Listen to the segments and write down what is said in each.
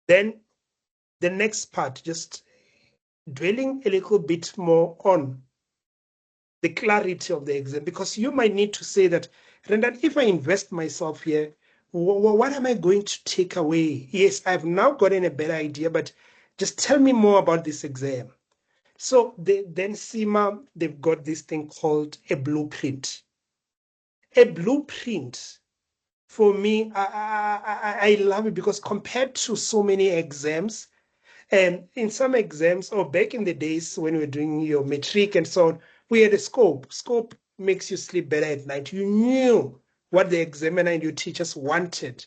Then the next part, just dwelling a little bit more on the clarity of the exam, because you might need to say that, Rendan, if I invest myself here, what am I going to take away? Yes, I've now gotten a better idea, but just tell me more about this exam. So then CIMA, they've got this thing called a blueprint. A blueprint, for me, I love it because compared to so many exams, and in some exams, or back in the days when we were doing your matric and so on, we had a scope. Scope makes you sleep better at night. You knew what the examiner and your teachers wanted.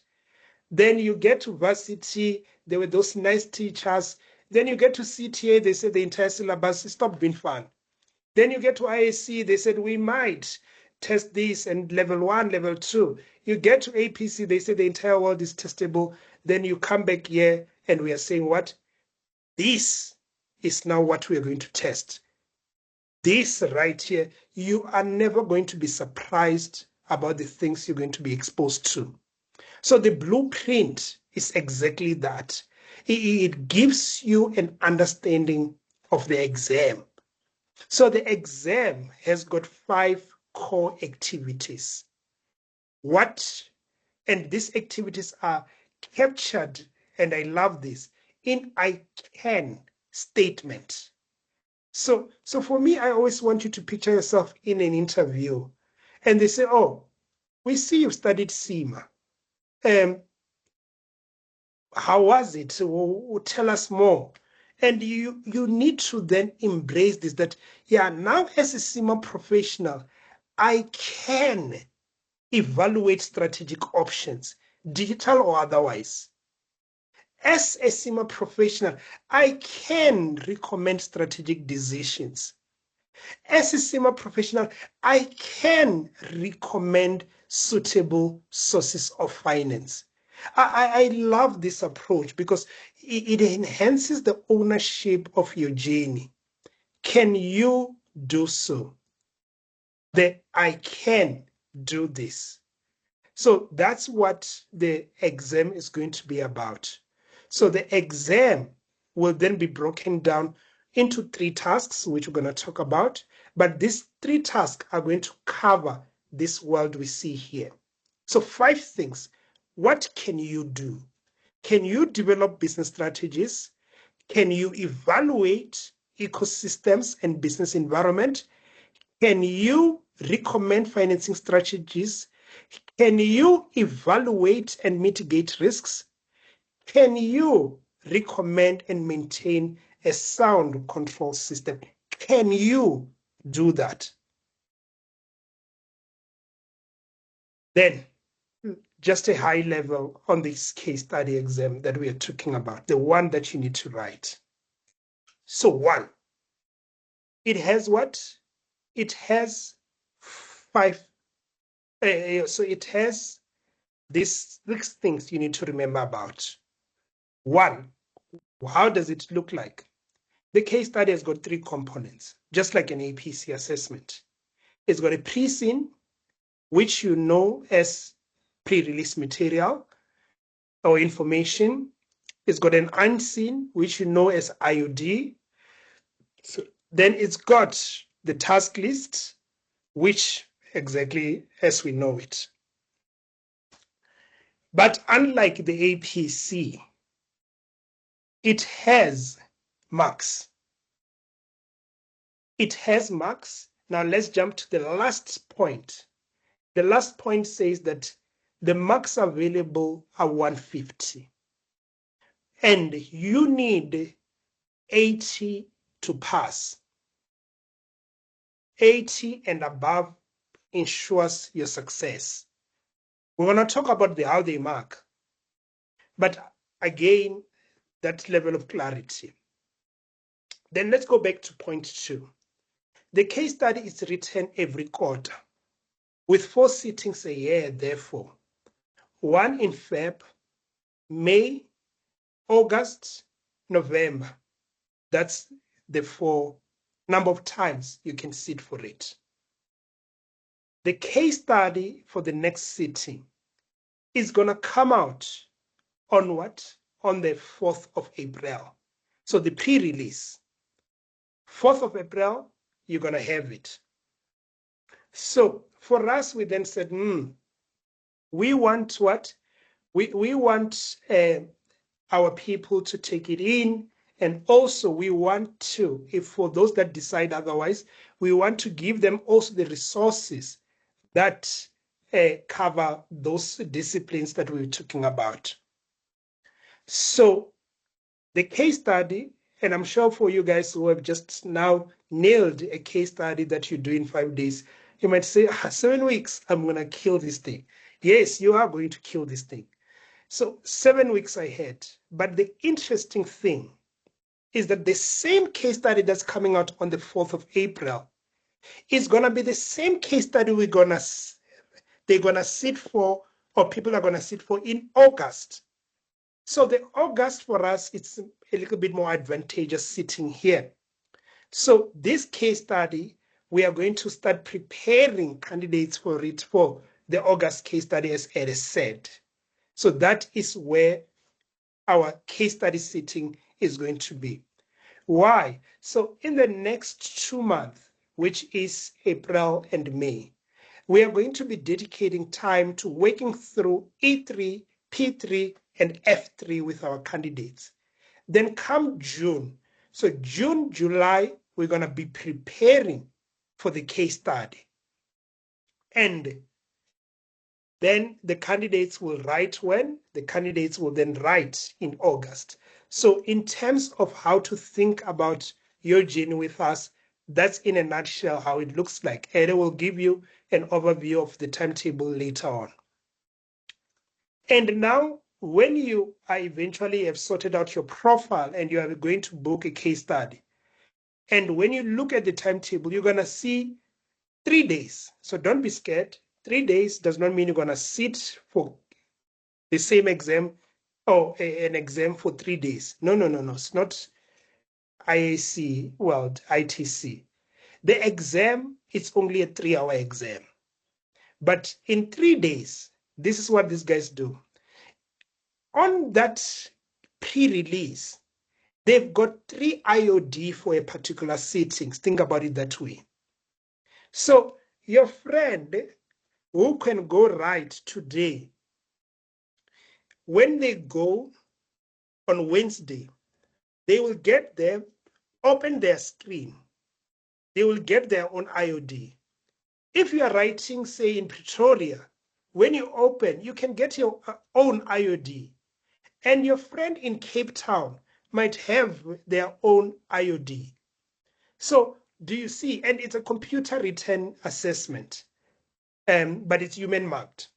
Then you get to varsity, there were those nice teachers. Then you get to CTA, they said the entire syllabus stopped being fun. Then you get to IAC, they said we might test this and level 1, level 2. You get to APC, they said the entire world is testable. Then you come back here and we are saying what? This is now what we are going to test. This right here, you are never going to be surprised about the things you're going to be exposed to. So the blueprint is exactly that. It gives you an understanding of the exam. So the exam has got 5 core activities. And these activities are captured, and I love this, in I can statement. So for me, I always want you to picture yourself in an interview and they say, oh, we see you've studied CIMA. How was it? Tell us more. And you need to then embrace this, that, yeah, now as a CIMA professional, I can evaluate strategic options, digital or otherwise. As a CIMA professional, I can recommend strategic decisions. As a CIMA professional, I can recommend suitable sources of finance. I love this approach because it enhances the ownership of your journey. Can you do so? That I can do this. So that's what the exam is going to be about. So the exam will then be broken down into 3 tasks, which we're going to talk about. But these 3 tasks are going to cover this world we see here. So 5 things. What can you do? Can you develop business strategies? Can you evaluate ecosystems and business environment? Can you recommend financing strategies? Can you evaluate and mitigate risks? Can you recommend and maintain a sound control system? Can you do that? Then, just a high level on this case study exam that we are talking about, the one that you need to write. So 1, it has what? It has 5, so it has these 6 things you need to remember about. 1, how does it look like? The case study has got 3 components, just like an APC assessment. It's got a pre-scene, which you know as pre-release material or information. It's got an unseen, which you know as IOD. So then it's got the task list, which exactly as we know it. But unlike the APC, it has marks. It has marks. Now let's jump to the last point. The last point says that the marks available are 150. And you need 80 to pass. 80 and above ensures your success. We're going to talk about how they mark. But again, that level of clarity. Then let's go back to point 2. The case study is written every quarter with 4 sittings a year, therefore. 1 in Feb, May, August, November. That's the 4 number of times you can sit for it. The case study for the next sitting is going to come out on what? on the 4th of April. So the pre-release. 4th of April, you're going to have it. So for us, we then said, we want what? We want our people to take it in. And also we want to, if for those that decide otherwise, we want to give them also the resources that cover those disciplines that we were talking about. So the case study, and I'm sure for you guys who have just now nailed a case study that you do in 5 days, you might say, 7 weeks, I'm going to kill this thing. Yes, you are going to kill this thing. So 7 weeks ahead. But the interesting thing is that the same case study that's coming out on the 4th of April is going to be the same case study they're going to sit for, or people are going to sit for in August. So the August for us, it's a little bit more advantageous sitting here. So this case study, we are going to start preparing candidates for it for the August case study, as Ed said. So that is where our case study sitting is going to be. Why? So in the next 2 months, which is April and May, we are going to be dedicating time to working through E3, P3, and F3 with our candidates. Then come June. So June, July, we're going to be preparing for the case study. And then the candidates will write when? The candidates will then write in August. So in terms of how to think about your journey with us, that's in a nutshell how it looks like. Ada will give you an overview of the timetable later on. And now, when you are eventually have sorted out your profile and you are going to book a case study, and when you look at the timetable, you're going to see 3 days. So don't be scared. 3 days does not mean you're going to sit for the same exam or an exam for 3 days. No. It's not IAC World, ITC. The exam, it's only a 3-hour exam. But in 3 days, this is what these guys do. On that pre-release, they've got 3 IOD for a particular sitting. Think about it that way. So your friend who can go right today, when they go on Wednesday, they will get there, open their screen. They will get their own IOD. If you are writing, say, in Pretoria, when you open, you can get your own IOD. And your friend in Cape Town might have their own IOD. So do you see? And it's a computer written assessment, but it's human marked.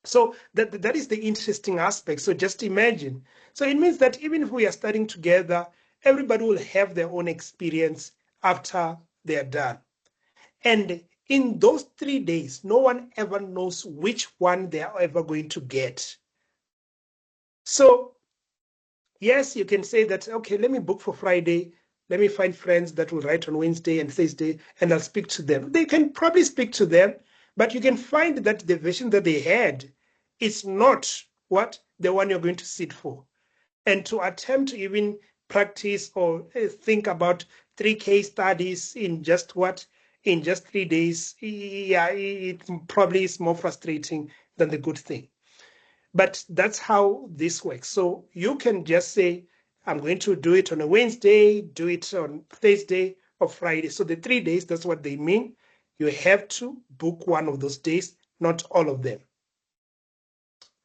So that is the interesting aspect. So just imagine. So it means that even if we are studying together, everybody will have their own experience after they are done. And in those 3 days, no one ever knows which one they are ever going to get. So yes, you can say that, okay, let me book for Friday. Let me find friends that will write on Wednesday and Thursday, and I'll speak to them. They can probably speak to them, but you can find that the vision that they had is not what the one you're going to sit for. And to attempt to even practice or think about 3 case studies in just 3 days, yeah, it probably is more frustrating than the good thing. But that's how this works. So you can just say, I'm going to do it on a Wednesday, do it on Thursday or Friday. So the 3 days, that's what they mean. You have to book one of those days, not all of them.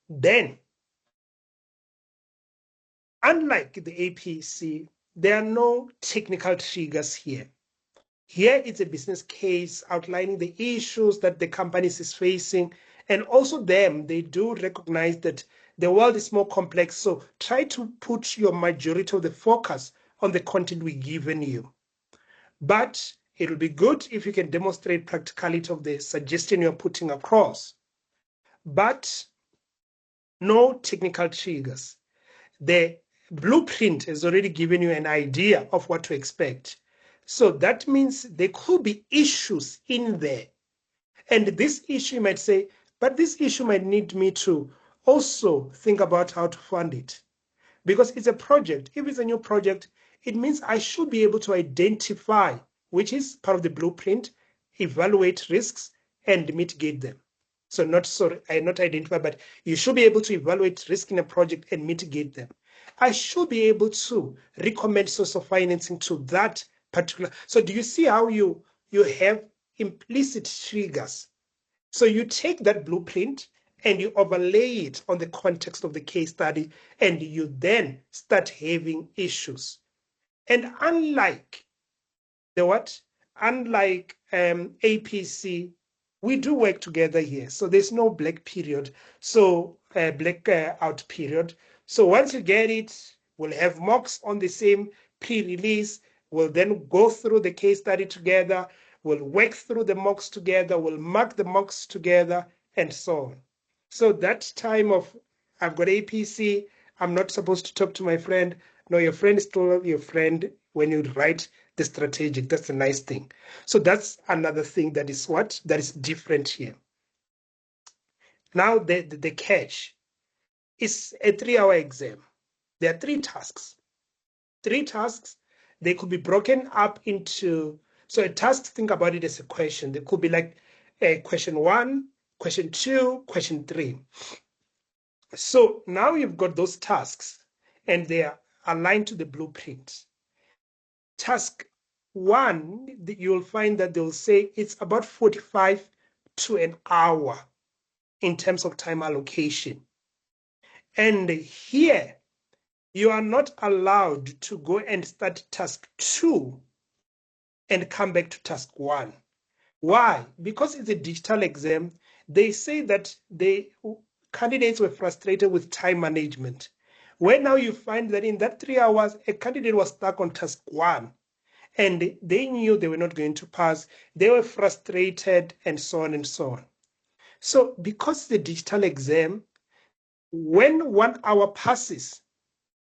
Then, unlike the APC, there are no technical triggers here. Here is a business case outlining the issues that the company is facing, and also they do recognize that the world is more complex, so try to put your majority of the focus on the content we've given you. But it will be good if you can demonstrate practicality of the suggestion you're putting across. But no technical triggers. The blueprint has already given you an idea of what to expect. So that means there could be issues in there. And this issue, you might say, but this issue might need me to also think about how to fund it. because it's a project. If it's a new project, it means I should be able to identify, which is part of the blueprint, evaluate risks and mitigate them. So not identify, but you should be able to evaluate risk in a project and mitigate them. I should be able to recommend source of financing to that particular. So do you see how you have implicit triggers? So you take that blueprint and you overlay it on the context of the case study, and you then start having issues. And unlike the what? Unlike APC, we do work together here. So there's no black period. So black out period. So once you get it, we'll have mocks on the same pre-release. We'll then go through the case study together. We'll work through the mocks together. We'll mark the mocks together and so on. So that time of I've got APC, I'm not supposed to talk to my friend. No, your friend is still your friend when you write the strategic. That's a nice thing. So that's another thing that is what? That is different here. Now the catch is a 3-hour exam. There are 3 tasks. 3 tasks, they could be broken up into, so a task, think about it as a question. There could be like question 1, question 2, question 3. So now you've got those tasks and they are aligned to the blueprint. Task 1, you'll find that they'll say it's about 45 to an hour in terms of time allocation. And here, you are not allowed to go and start task 2 and come back to task 1. Why? Because it's a digital exam. They say that candidates were frustrated with time management. Where now you find that in that 3 hours, a candidate was stuck on task 1 and they knew they were not going to pass. They were frustrated and so on and so on. So because the digital exam, when 1 hour passes,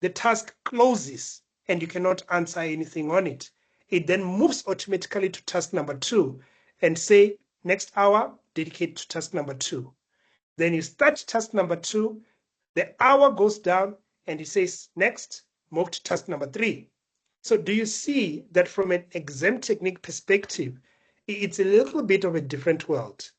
the task closes and you cannot answer anything on it. It then moves automatically to task number 2 and say, next hour, dedicate to task number 2. Then you start task number 2, the hour goes down and it says, next, move to task number 3. So do you see that from an exam technique perspective, it's a little bit of a different world.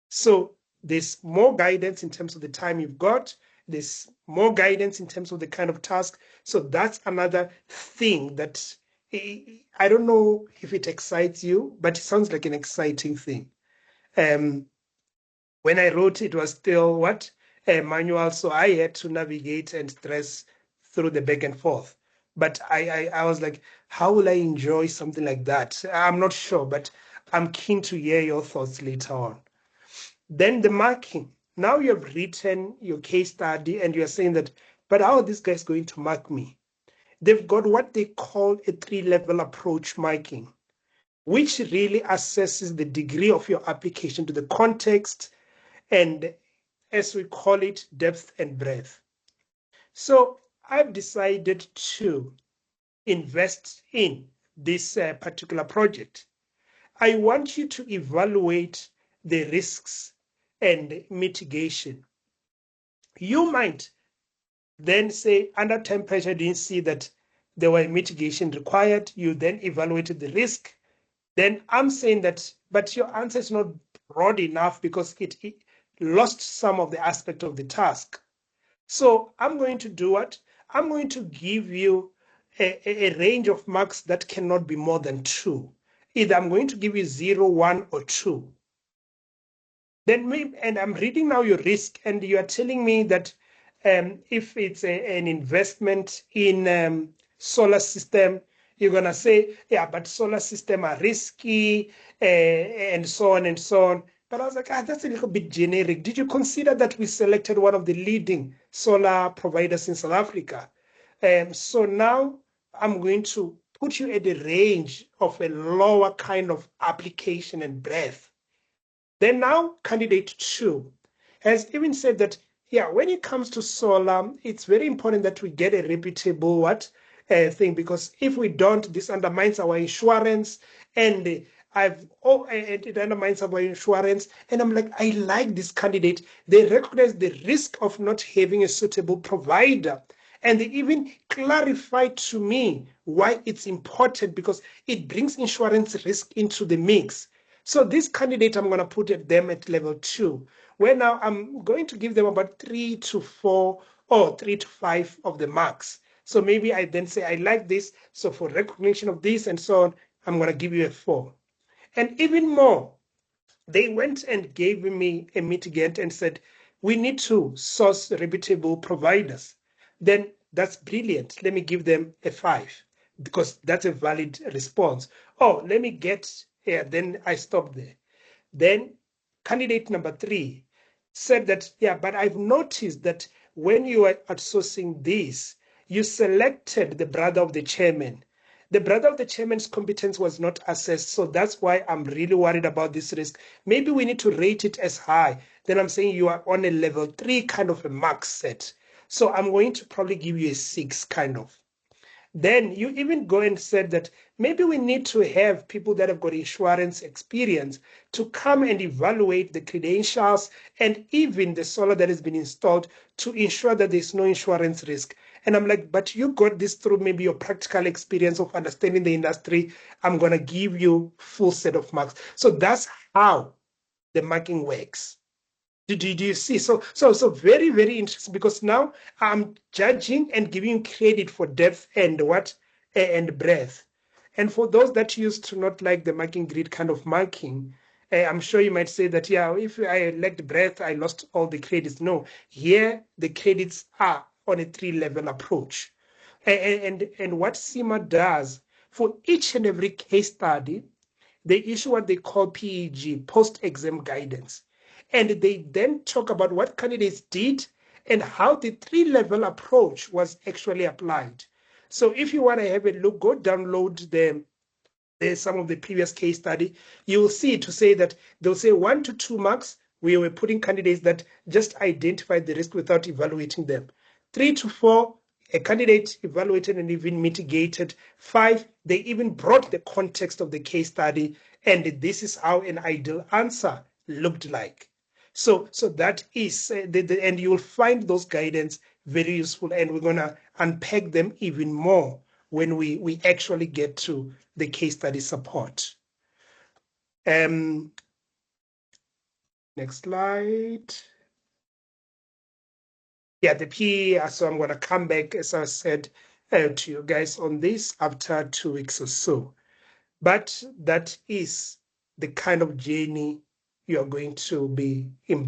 So there's more guidance in terms of the time you've got. There's more guidance in terms of the kind of task. So that's another thing that I don't know if it excites you, but it sounds like an exciting thing. When I wrote it was still what? A manual, so I had to navigate and stress through the back and forth. But I was like, how will I enjoy something like that? I'm not sure, but I'm keen to hear your thoughts later on. Then the marking. Now you have written your case study and you're saying that, but how are these guys going to mark me? They've got what they call a 3-level approach marking, which really assesses the degree of your application to the context and, as we call it, depth and breadth. So I've decided to invest in this particular project. I want you to evaluate the risks and mitigation. You might then say, under time pressure, didn't see that there were mitigation required. You then evaluated the risk. Then I'm saying that, but your answer is not broad enough because it lost some of the aspect of the task. So I'm going to do what? I'm going to give you a range of marks that cannot be more than 2. Either I'm going to give you 0, 1, or 2. Then maybe, and I'm reading now your risk, and you are telling me that if it's an investment in solar system, you're going to say, yeah, but solar system are risky, and so on and so on. But I was like, that's a little bit generic. Did you consider that we selected one of the leading solar providers in South Africa? So now I'm going to put you at the range of a lower kind of application and breadth. Then now candidate 2 has even said that, yeah, when it comes to solar, it's very important that we get a reputable thing, because if we don't, this undermines our insurance, and it undermines our insurance. And I'm like, I like this candidate. They recognize the risk of not having a suitable provider. And they even clarified to me why it's important, because it brings insurance risk into the mix. So this candidate, I'm going to put them at level 2, where now I'm going to give them about 3 to 4 or 3 to 5 of the marks. So maybe I then say, I like this. So for recognition of this and so on, I'm going to give you a 4. And even more, they went and gave me a mitigant and said, we need to source reputable providers. Then that's brilliant. Let me give them a 5, because that's a valid response. Oh, let me get here. Then I stopped there. Then candidate number 3 said that, yeah, but I've noticed that when you are outsourcing this, you selected the brother of the chairman. The brother of the chairman's competence was not assessed. So that's why I'm really worried about this risk. Maybe we need to rate it as high. Then I'm saying you are on a level 3 kind of a mark set. So I'm going to probably give you a 6 kind of. Then you even go and said that maybe we need to have people that have got insurance experience to come and evaluate the credentials and even the solar that has been installed to ensure that there's no insurance risk. And I'm like, but you got this through maybe your practical experience of understanding the industry. I'm going to give you full set of marks. So that's how the marking works. Do you see? So very, very interesting, because now I'm judging and giving credit for depth and what and breadth. And for those that used to not like the marking grid kind of marking, I'm sure you might say that, yeah, if I lacked breadth, I lost all the credits. No, here the credits are on a 3-level approach. And what CIMA does for each and every case study, they issue what they call PEG, post-exam guidance. And they then talk about what candidates did and how the 3-level approach was actually applied. So if you want to have a look, go download some of the previous case study. You will see to say that they'll say 1 to 2 marks, we were putting candidates that just identified the risk without evaluating them. 3 to 4, a candidate evaluated and even mitigated. 5, they even brought the context of the case study, and this is how an ideal answer looked like. So that is, and you'll find those guidance very useful, and we're going to unpack them even more when we actually get to the case study support. Next slide. Yeah, the PE, so I'm going to come back, as I said, to you guys on this after 2 weeks or so. But that is the kind of journey you are going to be embarking